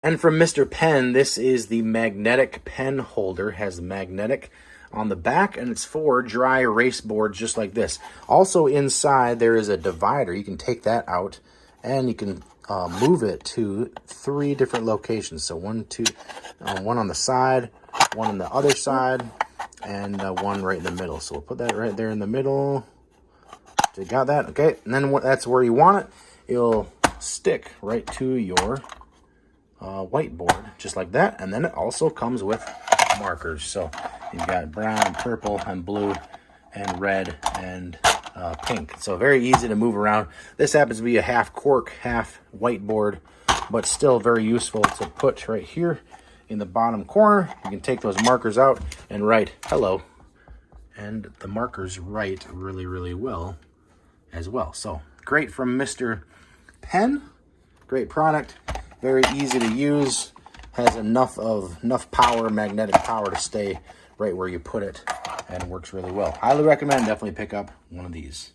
And from Mr. Pen, this is the magnetic pen holder. It has magnetic on the back, and it's for dry erase boards just like this. Also inside, there is a divider. You can take that out, and you can move it to 3 different locations. So one on the side, one on the other side, and one right in the middle. So we'll put that right there in the middle. So you got that, okay? And then that's where you want it. It'll stick right to your whiteboard, just like that. And then it also comes with markers. So you've got brown, purple, and blue, and red, and pink. So very easy to move around. This happens to be a half cork, half whiteboard, but still very useful to put right here in the bottom corner. You can take those markers out and write hello, and the markers write really, really well as well. So great from Mr. Pen. Great product, very easy to use, has enough power, magnetic power, to stay right where you put it, and works really well. Highly recommend. Definitely pick up one of these.